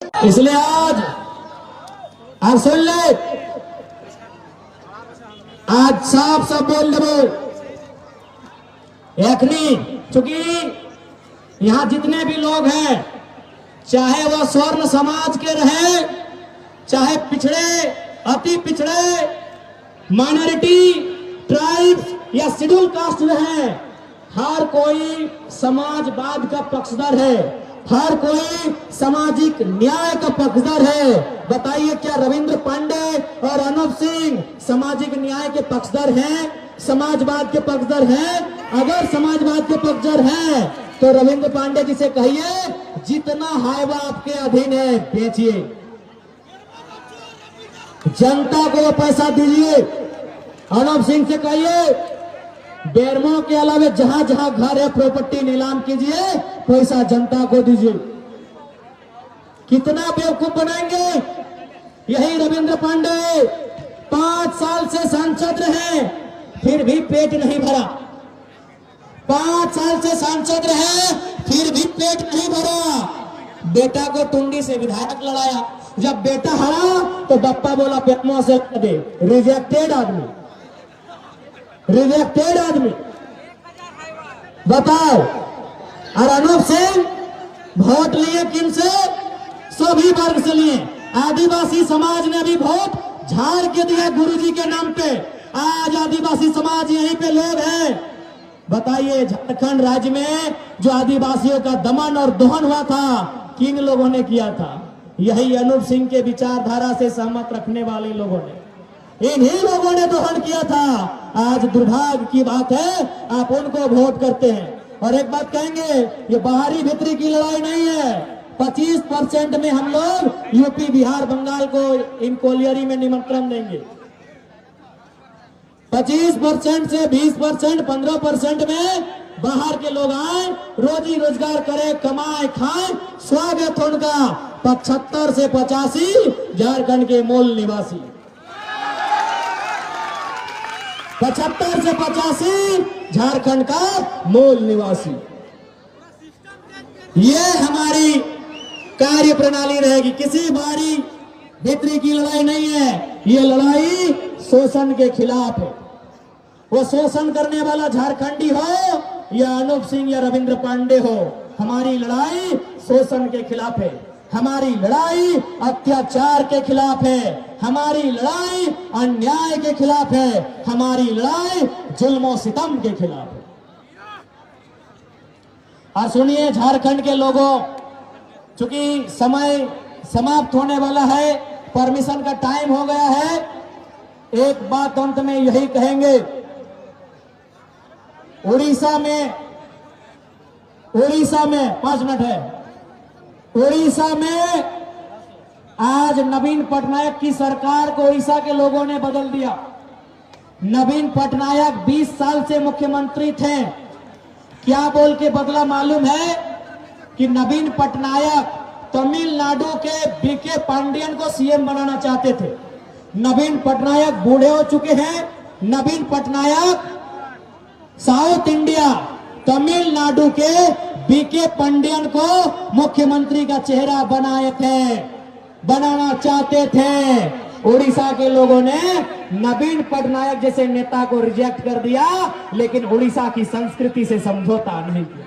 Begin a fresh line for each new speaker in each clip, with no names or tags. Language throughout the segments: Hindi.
इसलिए आज सुन ले, आज साफ सब बोल दो एखनी, चूंकि यहां जितने भी लोग हैं, चाहे वह स्वर्ण समाज के रहे, चाहे पिछड़े, अति पिछड़े, माइनॉरिटी, ट्राइब्स या शेड्यूल कास्ट रहे, हर कोई समाजवाद का पक्षधर है, हर कोई सामाजिक न्याय का पक्षधर है। बताइए, क्या रविंद्र पांडे और अनूप सिंह सामाजिक न्याय के पक्षधर हैं, समाजवाद के पक्षधर हैं? अगर समाजवाद के पक्षधर हैं तो रविंद्र पांडे जी से कहिए, जितना हाईवा आपके अधीन है बेचिए, जनता को पैसा दीजिए। अनूप सिंह से कहिए, बेरमो के अलावा जहां जहां घर है प्रॉपर्टी नीलाम कीजिए, पैसा जनता को दीजिए। कितना बेवकूफ बनाएंगे? यही रविंद्र पांडे 5 साल से सांसद रहे, फिर भी पेट नहीं भरा। 5 साल से सांसद रहे, फिर भी पेट नहीं भरा। बेटा को टुंडी से विधायक लड़ाया, जब बेटा हारा तो बप्पा बोला पेटमो से दे। रिजेक्टेड आदमी, रिजेक्टेड आदमी। बताओ। और अनूप सिंह वोट लिए किन से? सभी वर्ग से लिए। आदिवासी समाज ने भी वोट झाड़ के दिया गुरुजी के नाम पे। आज आदिवासी समाज यहीं पे लोग हैं। बताइए, झारखंड राज्य में जो आदिवासियों का दमन और दोहन हुआ था, किन लोगों ने किया था? यही अनूप सिंह के विचारधारा से सहमत रखने वाले लोगों ने, इन्हीं लोगों ने दोहन किया था। आज दुर्भाग्य की बात है, आप उनको वोट करते हैं। और एक बात कहेंगे, ये बाहरी भीतरी की लड़ाई नहीं है। 25% में हम लोग यूपी, बिहार, बंगाल को इन कोलियरी में निमंत्रण देंगे। 25% से 20%, 15% में बाहर के लोग आए, रोजी रोजगार करें, कमाए, खाएं, स्वागत उनका। 75 से 85 झारखंड के मूल निवासी, 75 से 85 झारखंड का मूल निवासी। ये हमारी कार्य प्रणाली रहेगी। किसी बाहरी भीतरी की लड़ाई नहीं है, ये लड़ाई शोषण के खिलाफ है। वो शोषण करने वाला झारखंडी हो या अनूप सिंह या रविंद्र पांडे हो, हमारी लड़ाई शोषण के खिलाफ है, हमारी लड़ाई अत्याचार के खिलाफ है, हमारी लड़ाई अन्याय के खिलाफ है, हमारी लड़ाई जुल्म सितम के खिलाफ है। और सुनिए झारखंड के लोगों, चूंकि समय समाप्त होने वाला है, परमिशन का टाइम हो गया है, एक बात अंत में यही कहेंगे। उड़ीसा में 5 मिनट है। उड़ीसा में आज नवीन पटनायक की सरकार को उड़ीसा के लोगों ने बदल दिया। नवीन पटनायक 20 साल से मुख्यमंत्री थे। क्या बोल के बदला मालूम है? कि नवीन पटनायक तमिलनाडु के बीके पांडियन को सीएम बनाना चाहते थे। नवीन पटनायक बूढ़े हो चुके हैं। नवीन पटनायक साउथ इंडिया तमिलनाडु के बीके पांडियन को मुख्यमंत्री का चेहरा बनाना चाहते थे। उड़ीसा के लोगों ने नवीन पटनायक जैसे नेता को रिजेक्ट कर दिया, लेकिन उड़ीसा की संस्कृति से समझौता नहीं किया।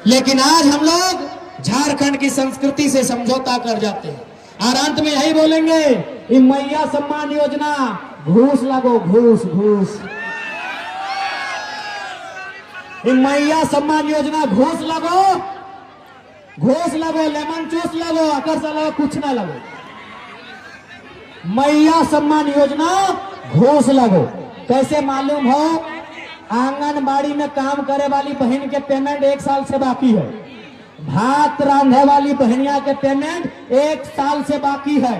लेकिन आज हम लोग झारखंड की संस्कृति से समझौता कर जाते हैं। और अंत में यही बोलेंगे, मैया सम्मान योजना, घूस लगो, घूस घूस। मैया सम्मान योजना, घूस लगो, लेमन जूस लगो, अकर से लगो, कुछ ना लगो। मैया सम्मान योजना, घूस लगो। कैसे मालूम हो? आंगनबाड़ी में काम करे वाली बहन के पेमेंट 1 साल से बाकी है। भात रांधे वाली बहनिया के पेमेंट 1 साल से बाकी है।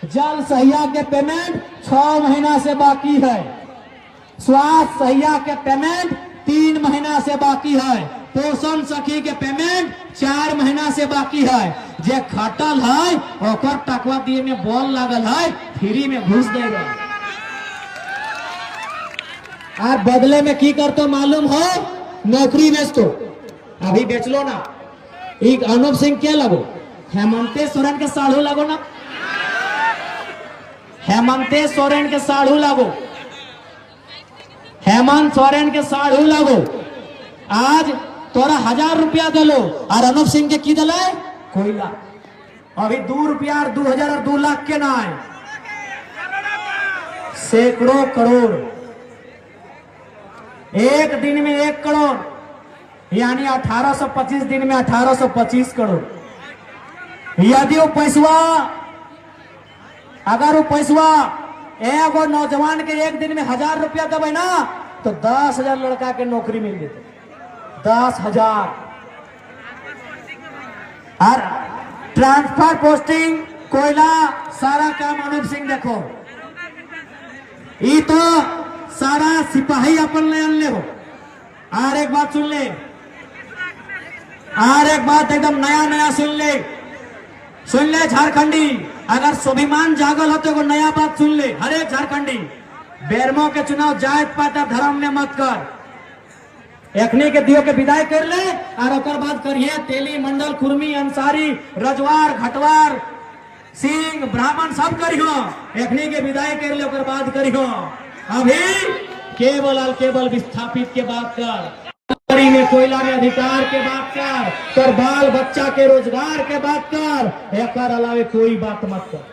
जल सहिया के पेमेंट 6 महीना से बाकी है। स्वास्थ्य सहिया के पेमेंट 3 महीना से बाकी है। पोषण सखी के पेमेंट 4 महीना से बाकी है। जे खटल है ओकर टकवा दिए में बॉल लागल है, फ्री में घुस देगा। और बदले में की करतो मालूम हो? नौकरी बेच तो अभी बेच लो ना। एक अनूप सिंह के लगो, हेमंत सोरेन के साढ़ू लगो ना, हेमंत सोरेन के साढ़ू लगो, हेमंत सोरेन के साढ़ू लगो। आज तोरा 1000 रुपया दिलो और अनूप सिंह के की दिले कोयला। अभी 2 रुपया और 2000 और 2 लाख के ना है, सैकड़ों करोड़। एक दिन में 1 करोड़, यानी 1825 दिन में 1825 करोड़। यदि वो पैसवा, अगर वो पैसवा एगो नौजवान के एक दिन में 1000 रुपया देवे ना, तो 10,000 लड़का के नौकरी मिल जेते। 10,000 और ट्रांसफर पोस्टिंग कोयला सारा काम अनूप सिंह देखो। ये तो सारा सिपाही अपन ले अनले हो। और एक बात सुन ले, और एक बात एकदम नया नया सुन ले झारखंडी, अगर स्वाभिमान जागल हो तो नया बात सुन ले। हरे झारखंडी, बेरमो के चुनाव जात पात धर्म में मत कर। एखनी के दियो के विदाई कर ले और ओकर बाद करिए तेली, मंडल, कुर्मी, अंसारी, रजवार, घटवार, सिंह, ब्राह्मण सब करियो। एखनी के विदाई कर ले, ओकर बाद करियो। अभी केवल और केवल विस्थापित के बात कर, में कोयला में अधिकार के बात कर, कर बाल बच्चा के रोजगार के बात कर, एकर अलावे कोई बात मत कर।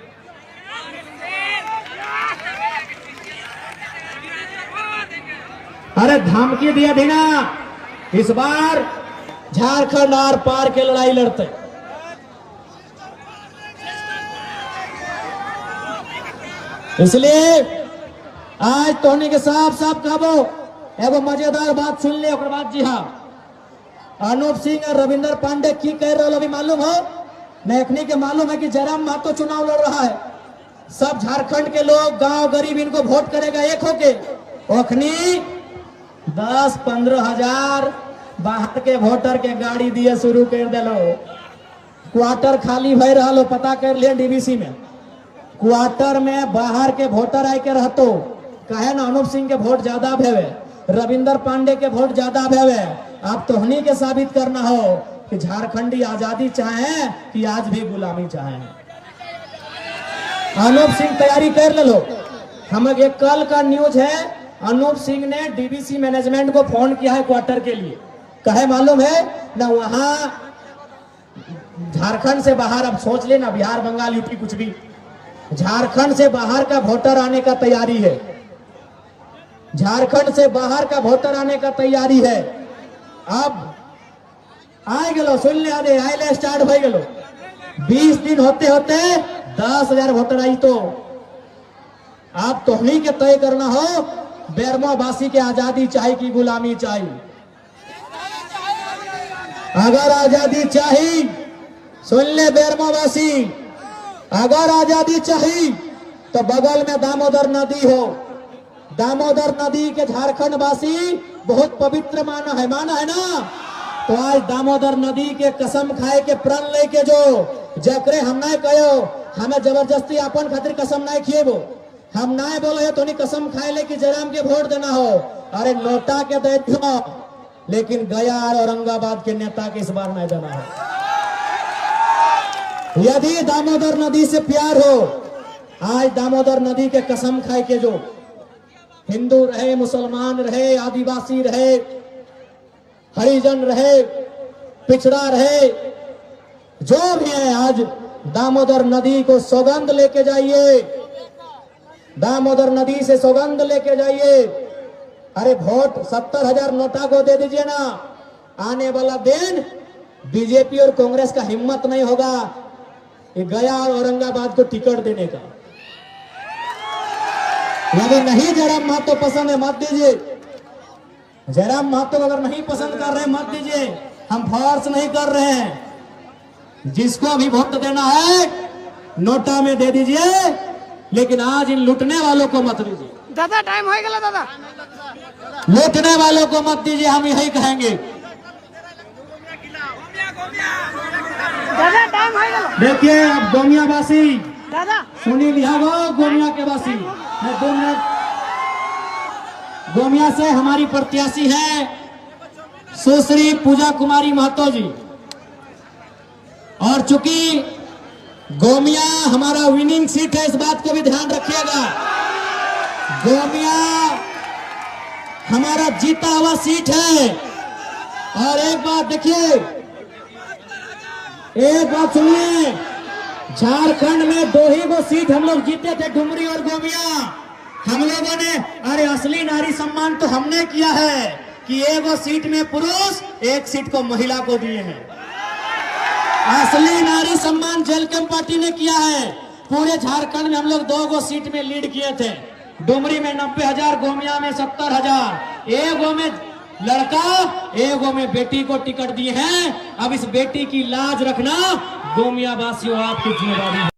अरे धमकी दिया थी ना, इस बार झारखंड आर पार के लड़ाई लड़ते। इसलिए आज तोहनी के साफ साफ कहबो, एगो मजेदार बात सुन ले ओकर बाद। जी हाँ, अनूप सिंह और रविंदर पांडे की कह रहे अभी मालूम हो? नेकनी के मालूम है कि जयराम महतो चुनाव लड़ रहा है। सब झारखंड के लोग, गांव गरीब इनको वोट करेगा एक होके। ओखनी 10-15 हजार बाहर के वोटर के गाड़ी दिए शुरू कर दिलो। क्वार्टर खाली भय रहा, पता कर लिया डीबीसी में। क्वार्टर में बाहर के वोटर आके रहतो, कहे ना अनूप सिंह के वोट ज्यादा भेवे, रविंदर पांडे के वोट ज्यादा भेवे। अब तोहनी के साबित करना हो कि झारखंडी आजादी चाहे कि आज भी गुलामी चाहे। अनूप सिंह तैयारी कर ले लो। हम एक कल का न्यूज है, अनूप सिंह ने डीबीसी मैनेजमेंट को फोन किया है क्वार्टर के लिए। कहे मालूम है ना, वहां झारखंड से बाहर, अब सोच लेना बिहार, बंगाल, यूपी, कुछ भी, झारखंड से बाहर का वोटर आने का तैयारी है। झारखंड से बाहर का वोटर आने का तैयारी है। अब आए गलो, सुन ले, आदे आए स्टार्ट हो गलो। 20 दिन होते होते 10,000 वोटर आई। तो आप तोहनी के तय करना हो, बेरमो वासी के आजादी चाहिए कि गुलामी चाहिए। अगर आजादी चाहिए, सुन ले बेरमो वासी, अगर आजादी चाहिए तो बगल में दामोदर नदी हो। दामोदर नदी के झारखंड वासी बहुत पवित्र माना है ना। तो आज दामोदर नदी के कसम खाए के प्रण लेके जो जकरे हम ना कहो, हमें जबरदस्ती अपन खातिर कसम ना खिएबो। हम ना बोले तो नहीं कसम खाए ले कि जयराम के वोट देना हो। अरे नोटा के दे दो, लेकिन गया और औरंगाबाद के नेता के इस बार नहीं देना हो। यदि दामोदर नदी से प्यार हो, आज दामोदर नदी के कसम खाए के जो हिंदू रहे, मुसलमान रहे, आदिवासी रहे, हरिजन रहे, पिछड़ा रहे, जो भी है, आज दामोदर नदी को सौगंध लेके जाइए। दामोदर नदी से सौगंध लेके जाइए। अरे वोट 70,000 नोटा को दे दीजिए ना। आने वाला दिन बीजेपी और कांग्रेस का हिम्मत नहीं होगा ये गया और औरंगाबाद को टिकट देने का। यदि नहीं जयराम महतो पसंद है मत दीजिए। जयराम महतो अगर नहीं पसंद कर रहे मत दीजिए। हम फोर्स नहीं कर रहे हैं। जिसको भी वोट देना है नोटा में दे दीजिए, लेकिन आज इन लूटने वालों को मत दीजिए।
दादा टाइम हो गया दादा,
लूटने वालों को मत दीजिए, हम यही कहेंगे।
दादा टाइम हो गया।
देखिए अब गोमियावासी
दादा
सुनी लिया वो गोमिया के वासी, मैं 2 मिनट। गोमिया से हमारी प्रत्याशी है सुश्री पूजा कुमारी महतो जी। और चूंकि गोमिया हमारा विनिंग सीट है, इस बात को भी ध्यान रखिएगा। गोमिया हमारा जीता हुआ सीट है। और एक बात देखिए, एक बात सुनिए, झारखंड में 2 ही वो सीट हम लोग जीते थे, डुमरी और गोमिया। हम लोगों ने, अरे असली नारी सम्मान तो हमने किया है कि एक सीट में पुरुष, एक सीट को महिला को दिए हैं। असली नारी सम्मान जेलकम पार्टी ने किया है। पूरे झारखंड में हम लोग 2 सीट में लीड किए थे। डुमरी में 90,000, गोमिया में 70,000। एगो में लड़का, एगो में बेटी को टिकट दिए हैं। अब इस बेटी की लाज रखना गोमिया वासियों आपकी जिम्मेदारी है।